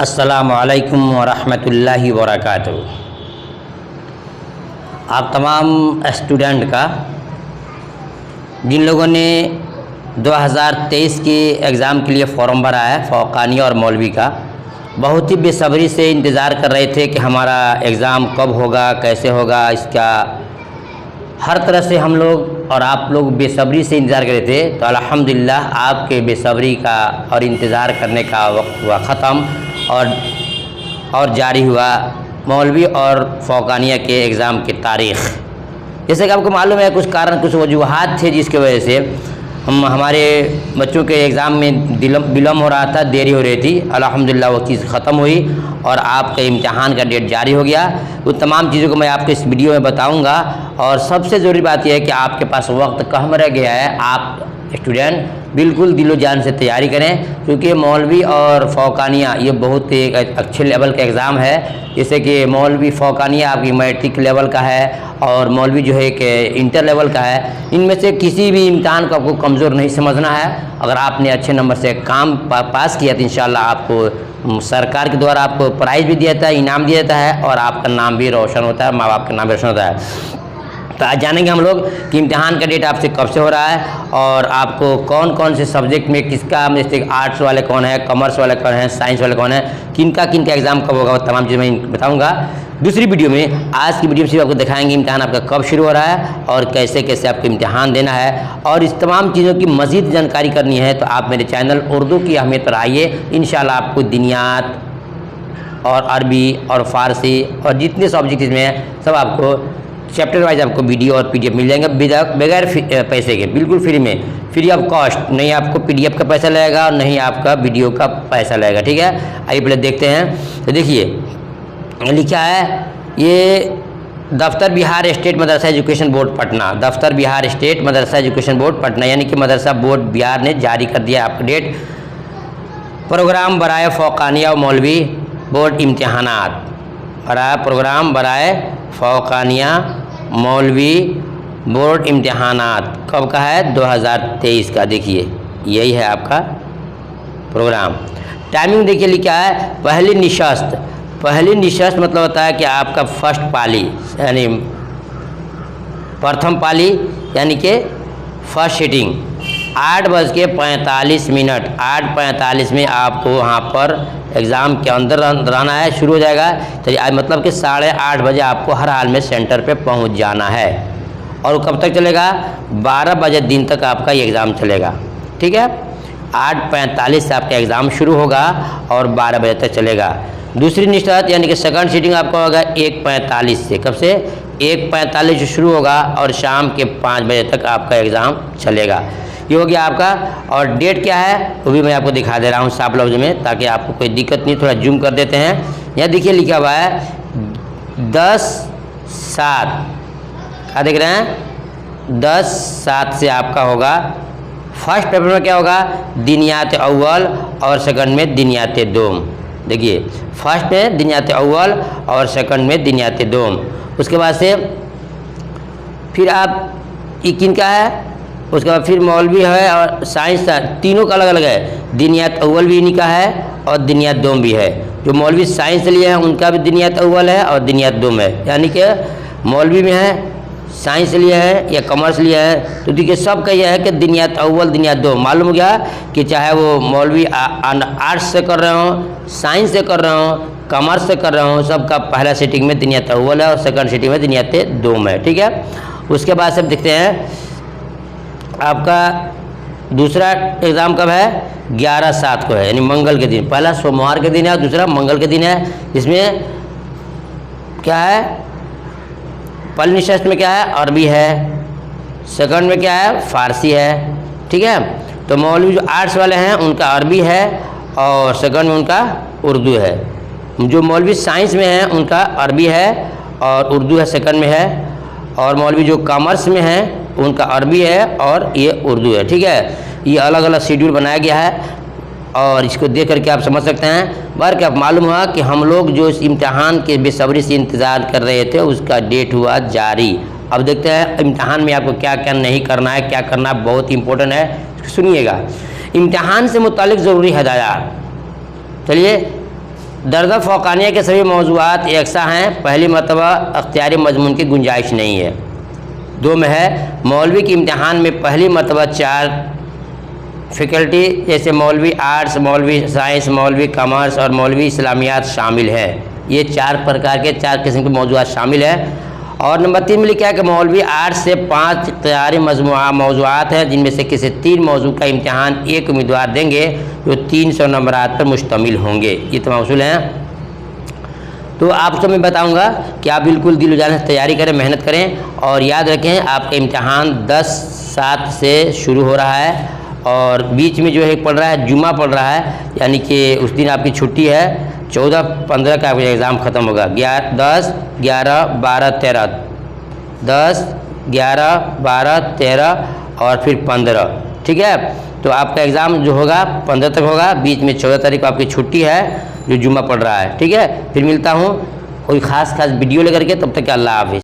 अस्सलामु अलैकुम वरहमतुल्लाहि वबरकातुहू। आप तमाम स्टूडेंट का जिन लोगों ने 2023 के एग्ज़ाम के लिए फ़ॉर्म भरा है फ़ौक़ानिया और मौलवी का, बहुत ही बेसब्री से इंतज़ार कर रहे थे कि हमारा एग्ज़ाम कब होगा, कैसे होगा। इसका हर तरह से हम लोग और आप लोग बेसब्री से इंतज़ार कर रहे थे। तो अल्हम्दुलिल्लाह आपके बेसब्री का और इंतज़ार करने का वक्त हुआ ख़त्म और जारी हुआ मौलवी और फ़ौक़ानिया के एग्ज़ाम की तारीख़। जैसे कि आपको मालूम है कुछ कारण, कुछ वजूहात थे जिसकी वजह से हमारे बच्चों के एग्ज़ाम में विलम्ब हो रहा था, देरी हो रही थी। अल्हम्दुलिल्लाह वो चीज़ ख़त्म हुई और आपका इम्तिहान का डेट जारी हो गया। उन तमाम चीज़ों को मैं आपको इस वीडियो में बताऊंगा। और सबसे ज़रूरी बात यह है कि आपके पास वक्त कम रह गया है। आप स्टूडेंट बिल्कुल दिलो जान से तैयारी करें, क्योंकि मौलवी और फ़ौक़ानिया ये बहुत एक अच्छे लेवल का एग्ज़ाम है। जैसे कि मौलवी फ़ौक़ानिया आपकी मैट्रिक लेवल का है और मौलवी जो है कि इंटर लेवल का है। इनमें से किसी भी इम्तिहान को आपको कमज़ोर नहीं समझना है। अगर आपने अच्छे नंबर से काम पास किया तो इंशाअल्लाह आपको सरकार के द्वारा आपको प्राइज़ भी दिया जाता है, इनाम दिया जाता है और आपका नाम भी रोशन होता है, माँ बाप का नाम भी रोशन होता है। तो आज जानेंगे हम लोग कि इम्तिहान का डेट आपसे कब से हो रहा है और आपको कौन कौन से सब्जेक्ट में किसका, जैसे आर्ट्स वाले कौन है, कॉमर्स वाले कौन है, साइंस वाले कौन है, किनका एग्ज़ाम कब होगा, वो तमाम चीज़ें मैं बताऊंगा दूसरी वीडियो में। आज की वीडियो में सिर्फ आपको दिखाएंगे इम्तिहान आपका कब शुरू हो रहा है और कैसे कैसे आपको इम्तिहान देना है। और इस तमाम चीज़ों की मज़ीद जानकारी करनी है तो आप मेरे चैनल उर्दू की अहमियत पर आइए। इंशाल्लाह आपको दिनियात और अरबी और फ़ारसी और जितने सब्जेक्ट इसमें हैं सब आपको चैप्टर वाइज आपको वीडियो और पीडीएफ मिल जाएंगे बगैर पैसे के, बिल्कुल फ्री में, फ्री ऑफ कॉस्ट। नहीं आपको पीडीएफ का पैसा लगेगा और नहीं आपका वीडियो का पैसा लगेगा। ठीक है, आइए पहले देखते हैं। तो देखिए लिखा है ये दफ्तर बिहार स्टेट मदरसा एजुकेशन बोर्ड पटना, दफ्तर बिहार स्टेट मदरसा एजुकेशन बोर्ड पटना यानी कि मदरसा बोर्ड बिहार ने जारी कर दिया आपका डेट। प्रोग्राम बराए फ़ौक़ानिया और मौलवी बोर्ड इम्तिहानात, प्रोग्राम बराए फ़ौक़ानिया मौलवी बोर्ड इम्तिहानात कब का है? 2023 का। देखिए यही है आपका प्रोग्राम। टाइमिंग देखिए लिखा है पहली निशस्त। पहली निशस्त मतलब होता है कि आपका फर्स्ट पाली यानी प्रथम पाली यानी कि फर्स्ट सीटिंग 8:45, 8:45 में आपको वहाँ पर एग्ज़ाम के अंदर रहना है, शुरू हो जाएगा। तो मतलब कि 8:30 बजे आपको हर हाल में सेंटर पे पहुँच जाना है। और कब तक चलेगा? 12 बजे दिन तक आपका ये एग्ज़ाम चलेगा। ठीक है, 8:45 से आपका एग्ज़ाम शुरू होगा और 12 बजे तक चलेगा। दूसरी निश्चित यानी कि सेकंड सीटिंग आपका होगा 1:45 से। कब से? 1:45 से शुरू होगा और शाम के 5 बजे तक आपका एग्ज़ाम चलेगा। ये हो गया आपका। और डेट क्या है वो भी मैं आपको दिखा दे रहा हूँ साफ लफ्ज़ में, ताकि आपको कोई दिक्कत नहीं। थोड़ा जूम कर देते हैं। यहाँ देखिए लिखा हुआ है 10/7, क्या देख रहे हैं? 10/7 से आपका होगा। फर्स्ट पेपर में क्या होगा? दिनियात अव्वल और सेकंड में दिनियात दोम। देखिए फर्स्ट में दिनियात अव्वल और सेकंड में दिनियात दोम। उसके बाद से फिर आप किन का है, उसके बाद फिर मौलवी है और साइंस, तीनों का अलग अलग है। दिनियात अव्वल भी इन्हीं का है और दिनियात दोम भी है। जो मौलवी साइंस लिए हैं उनका भी दिनियात अव्वल है और दिनियात दोम है। यानी कि मौलवी में है, साइंस लिए है या कॉमर्स लिए है, तो देखिए सब का यह है कि दिनियात अव्वल दिनियात दोम। मालूम हो गया कि चाहे वो मौलवी आर्ट्स से कर रहे हों, साइंस से कर रहे हों, कॉमर्स से कर रहे हों, सबका पहला सीटिंग में दिनियात अव्वल है और सेकंड सीटिंग में दिनियात दोम है। ठीक है, उसके बाद सब देखते हैं आपका दूसरा एग्ज़ाम कब है? 11/7 को है, यानी मंगल के दिन। पहला सोमवार के दिन है और दूसरा मंगल के दिन है। इसमें क्या है? पहली निशस्त में क्या है? अरबी है। सेकंड में क्या है? फ़ारसी है। ठीक है, तो मौलवी जो आर्ट्स वाले हैं उनका अरबी है और सेकंड में उनका उर्दू है। जो मौलवी साइंस में हैं उनका अरबी है और उर्दू है, सेकंड में है। और मौलवी जो कॉमर्स में हैं उनका अरबी है और ये उर्दू है। ठीक है, ये अलग अलग शेड्यूल बनाया गया है और इसको देख करके आप समझ सकते हैं। बार क्या मालूम हुआ कि हम लोग जो इस इम्तिहान के बेसब्री से इंतज़ार कर रहे थे उसका डेट हुआ जारी। अब देखते हैं इम्तिहान में आपको क्या क्या नहीं करना है, क्या करना है, बहुत इंपॉर्टेंट है, सुनिएगा। इम्तिहान से मुतालिक ज़रूरी हदायत। चलिए दर्जा फ़ौक़ानिया के सभी मौज़ूआत यकसा हैं। पहली मरतबा अख्तियारी मजमून की गुंजाइश नहीं है। 2 में है मौलवी के इम्तिहान में पहली मरतबा 4 फ़ैकल्टी जैसे मौलवी आर्ट्स, मौलवी साइंस, मौलवी कॉमर्स और मौलवी इस्लामियात शामिल है। ये 4 प्रकार के 4 किस्म के मौज़ूआत शामिल है। और नंबर 3 में लिखा है कि मौलवी आर्ट्स से 5 इख्तियारी मौज़ूआत हैं, जिनमें से किसी 3 मौजू का इम्तिहान एक उम्मीदवार देंगे जो 300 नंबरात पर मुश्तमिल होंगे। ये तमाम उसूल हैं। तो आपको मैं बताऊंगा कि आप बिल्कुल दिल जान से तैयारी करें, मेहनत करें और याद रखें आपका इम्तिहान 10/7 से शुरू हो रहा है और बीच में जो है पढ़ रहा है जुमा पढ़ रहा है, यानी कि उस दिन आपकी छुट्टी है। 14-15 का आपका एग्ज़ाम ख़त्म होगा। 10, 11, 12, 13, 10, 11, 12, 13 और फिर 15। ठीक है, तो आपका एग्ज़ाम जो होगा 15 तक होगा। बीच में 14 तारीख को आपकी छुट्टी है जो जुम्मा पड़ रहा है। ठीक है, फिर मिलता हूँ कोई ख़ास वीडियो लेकर के, तब तक अल्लाह हाफ़िज़।